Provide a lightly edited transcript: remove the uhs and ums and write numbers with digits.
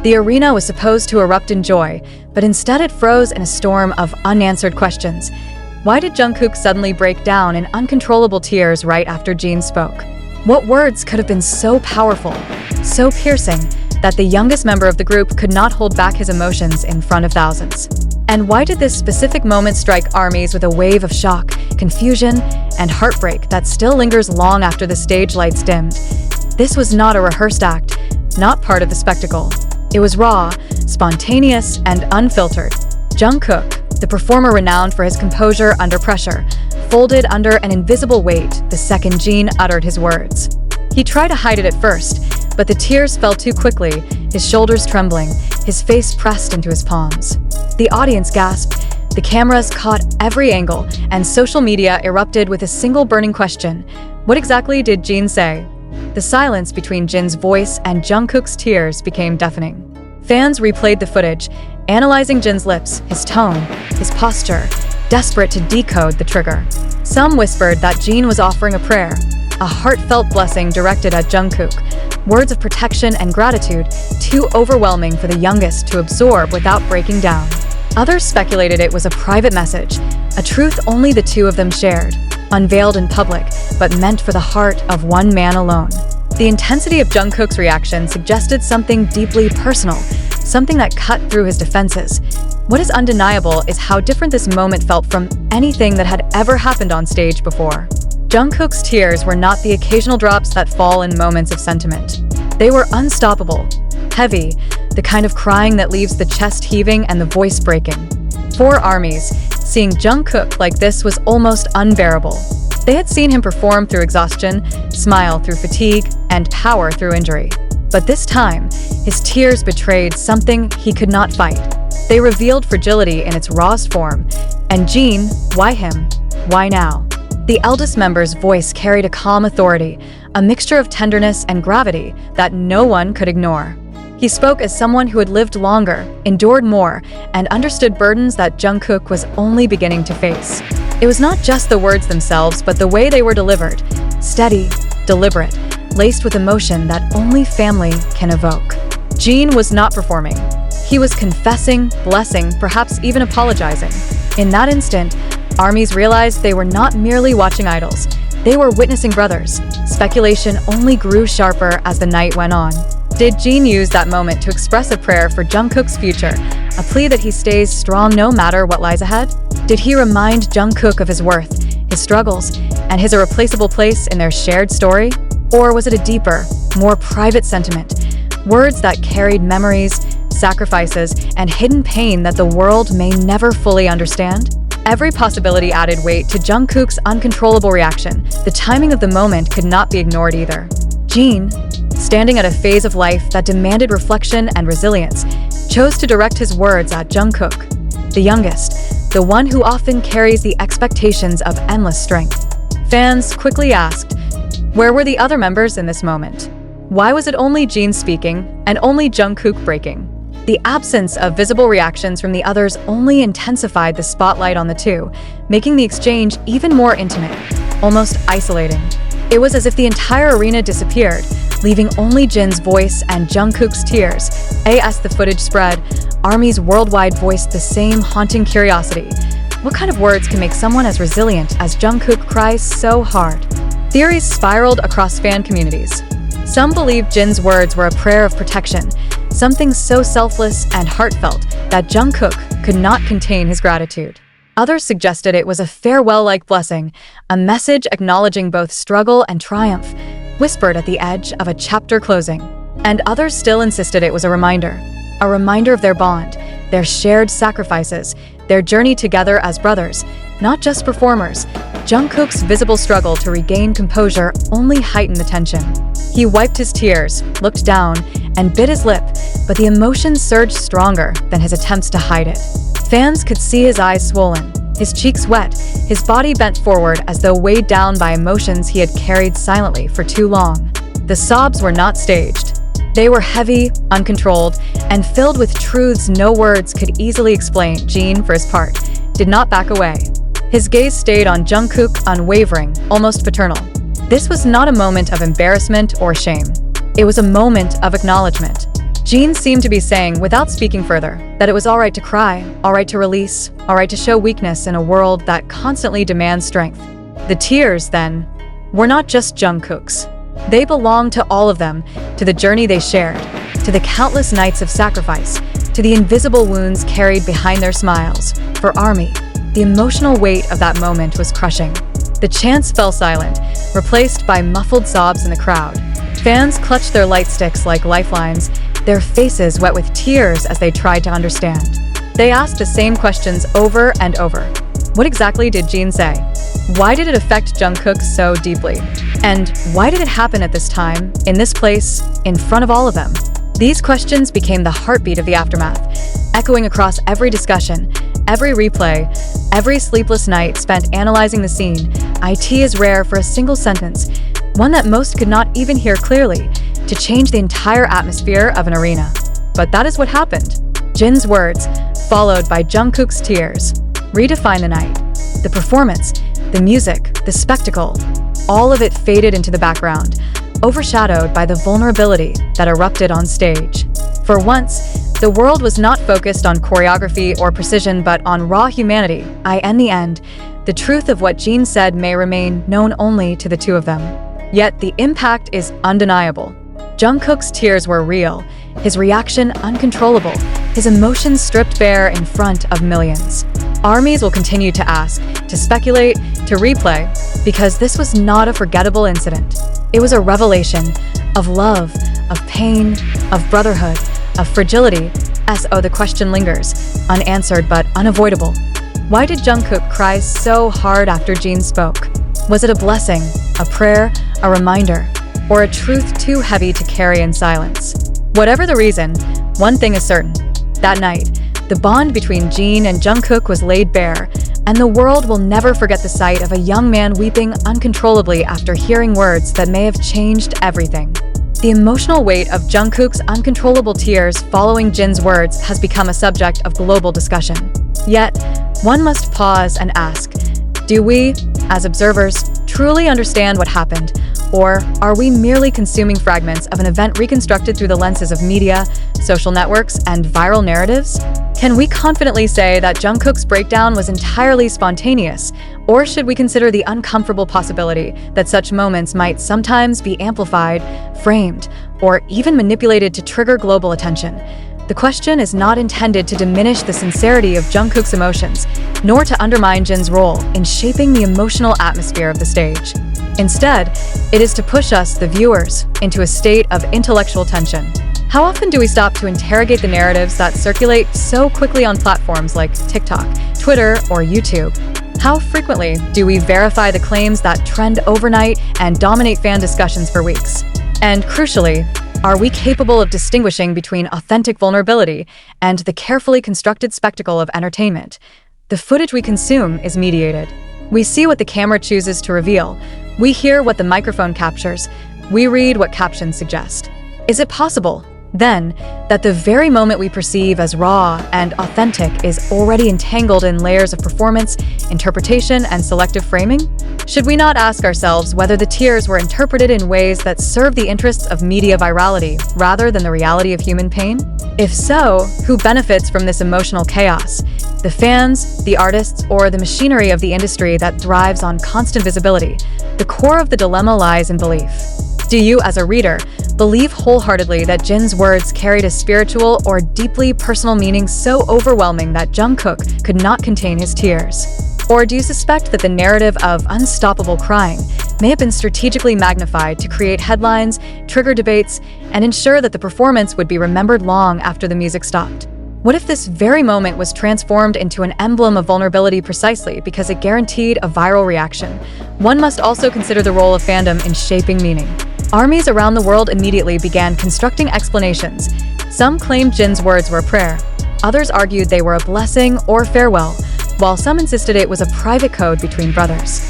The arena was supposed to erupt in joy, but instead it froze in a storm of unanswered questions. Why did Jungkook suddenly break down in uncontrollable tears right after Jin spoke? What words could have been so powerful, so piercing, that the youngest member of the group could not hold back his emotions in front of thousands? And why did this specific moment strike armies with a wave of shock, confusion, and heartbreak that still lingers long after the stage lights dimmed? This was not a rehearsed act, not part of the spectacle. It was raw, spontaneous, and unfiltered. Jungkook, the performer renowned for his composure under pressure, folded under an invisible weight the second Jin uttered his words. He tried to hide it at first, but the tears fell too quickly, his shoulders trembling, his face pressed into his palms. The audience gasped, the cameras caught every angle, and social media erupted with a single burning question. What exactly did Jin say? The silence between Jin's voice and Jungkook's tears became deafening. Fans replayed the footage, analyzing Jin's lips, his tone, his posture, desperate to decode the trigger. Some whispered that Jin was offering a prayer, a heartfelt blessing directed at Jungkook, words of protection and gratitude too overwhelming for the youngest to absorb without breaking down. Others speculated it was a private message, a truth only the two of them shared, unveiled in public, but meant for the heart of one man alone. The intensity of Jungkook's reaction suggested something deeply personal, something that cut through his defenses. What is undeniable is how different this moment felt from anything that had ever happened on stage before. Jungkook's tears were not the occasional drops that fall in moments of sentiment. They were unstoppable, heavy, the kind of crying that leaves the chest heaving and the voice breaking. For armies, seeing Jungkook like this was almost unbearable. They had seen him perform through exhaustion, smile through fatigue, and power through injury. But this time, his tears betrayed something he could not fight. They revealed fragility in its rawest form. And Jin, why him? Why now? The eldest member's voice carried a calm authority, a mixture of tenderness and gravity that no one could ignore. He spoke as someone who had lived longer, endured more, and understood burdens that Jungkook was only beginning to face. It was not just the words themselves, but the way they were delivered, steady, deliberate, laced with emotion that only family can evoke. Jin was not performing. He was confessing, blessing, perhaps even apologizing. In that instant, armies realized they were not merely watching idols. They were witnessing brothers. Speculation only grew sharper as the night went on. Did Jin use that moment to express a prayer for Jungkook's future, a plea that he stays strong no matter what lies ahead? Did he remind Jungkook of his worth, his struggles, and his irreplaceable place in their shared story? Or was it a deeper, more private sentiment? Words that carried memories, sacrifices, and hidden pain that the world may never fully understand? Every possibility added weight to Jungkook's uncontrollable reaction. The timing of the moment could not be ignored either. Jin, standing at a phase of life that demanded reflection and resilience, chose to direct his words at Jungkook, the youngest, the one who often carries the expectations of endless strength. Fans quickly asked, where were the other members in this moment? Why was it only Jin speaking and only Jungkook breaking? The absence of visible reactions from the others only intensified the spotlight on the two, making the exchange even more intimate, almost isolating. It was as if the entire arena disappeared, leaving only Jin's voice and Jungkook's tears. As the footage spread, armies worldwide voiced the same haunting curiosity. What kind of words can make someone as resilient as Jungkook cry so hard? Theories spiraled across fan communities. Some believed Jin's words were a prayer of protection, something so selfless and heartfelt that Jungkook could not contain his gratitude. Others suggested it was a farewell-like blessing, a message acknowledging both struggle and triumph, whispered at the edge of a chapter closing. And others still insisted it was a reminder of their bond, their shared sacrifices, their journey together as brothers, not just performers. Jungkook's visible struggle to regain composure only heightened the tension. He wiped his tears, looked down, and bit his lip, but the emotion surged stronger than his attempts to hide it. Fans could see his eyes swollen, his cheeks wet, his body bent forward as though weighed down by emotions he had carried silently for too long. The sobs were not staged. They were heavy, uncontrolled, and filled with truths no words could easily explain. Jin, for his part, did not back away. His gaze stayed on Jungkook, unwavering, almost paternal. This was not a moment of embarrassment or shame. It was a moment of acknowledgement. Jin seemed to be saying, without speaking further, that it was alright to cry, alright to release, alright to show weakness in a world that constantly demands strength. The tears, then, were not just Jungkook's. They belonged to all of them, to the journey they shared, to the countless nights of sacrifice, to the invisible wounds carried behind their smiles. For ARMY, the emotional weight of that moment was crushing. The chants fell silent, replaced by muffled sobs in the crowd. Fans clutched their light sticks like lifelines, their faces wet with tears as they tried to understand. They asked the same questions over and over. What exactly did Jin say? Why did it affect Jungkook so deeply? And why did it happen at this time, in this place, in front of all of them? These questions became the heartbeat of the aftermath, echoing across every discussion, every replay, every sleepless night spent analyzing the scene. IT is rare for a single sentence, one that most could not even hear clearly, to change the entire atmosphere of an arena. But that is what happened. Jin's words, followed by Jungkook's tears, redefined the night. The performance, the music, the spectacle, all of it faded into the background, overshadowed by the vulnerability that erupted on stage. For once, the world was not focused on choreography or precision but on raw humanity. In the end, the truth of what Jin said may remain known only to the two of them. Yet the impact is undeniable. Jungkook's tears were real, his reaction uncontrollable, his emotions stripped bare in front of millions. Armies will continue to ask, to speculate, to replay, because this was not a forgettable incident. It was a revelation of love, of pain, of brotherhood, of fragility. The question lingers, unanswered but unavoidable. Why did Jungkook cry so hard after Jin spoke? Was it a blessing, a prayer, a reminder, or a truth too heavy to carry in silence? Whatever the reason, one thing is certain. That night, the bond between Jin and Jungkook was laid bare, and the world will never forget the sight of a young man weeping uncontrollably after hearing words that may have changed everything. The emotional weight of Jungkook's uncontrollable tears following Jin's words has become a subject of global discussion. Yet, one must pause and ask, do we, as observers, truly understand what happened? Or are we merely consuming fragments of an event reconstructed through the lenses of media, social networks, and viral narratives? Can we confidently say that Jungkook's breakdown was entirely spontaneous? Or should we consider the uncomfortable possibility that such moments might sometimes be amplified, framed, or even manipulated to trigger global attention? The question is not intended to diminish the sincerity of Jungkook's emotions, nor to undermine Jin's role in shaping the emotional atmosphere of the stage. Instead, it is to push us, the viewers, into a state of intellectual tension. How often do we stop to interrogate the narratives that circulate so quickly on platforms like TikTok, Twitter, or YouTube? How frequently do we verify the claims that trend overnight and dominate fan discussions for weeks? And crucially, are we capable of distinguishing between authentic vulnerability and the carefully constructed spectacle of entertainment? The footage we consume is mediated. We see what the camera chooses to reveal. We hear what the microphone captures. We read what captions suggest. Is it possible, then, that the very moment we perceive as raw and authentic is already entangled in layers of performance, interpretation, and selective framing? Should we not ask ourselves whether the tears were interpreted in ways that serve the interests of media virality rather than the reality of human pain? If so, who benefits from this emotional chaos? The fans, the artists, or the machinery of the industry that thrives on constant visibility? The core of the dilemma lies in belief. Do you, as a reader, believe wholeheartedly that Jin's words carried a spiritual or deeply personal meaning so overwhelming that Jungkook could not contain his tears? Or do you suspect that the narrative of unstoppable crying may have been strategically magnified to create headlines, trigger debates, and ensure that the performance would be remembered long after the music stopped? What if this very moment was transformed into an emblem of vulnerability precisely because it guaranteed a viral reaction? One must also consider the role of fandom in shaping meaning. Armies around the world immediately began constructing explanations. Some claimed Jin's words were a prayer. Others argued they were a blessing or farewell, while some insisted it was a private code between brothers.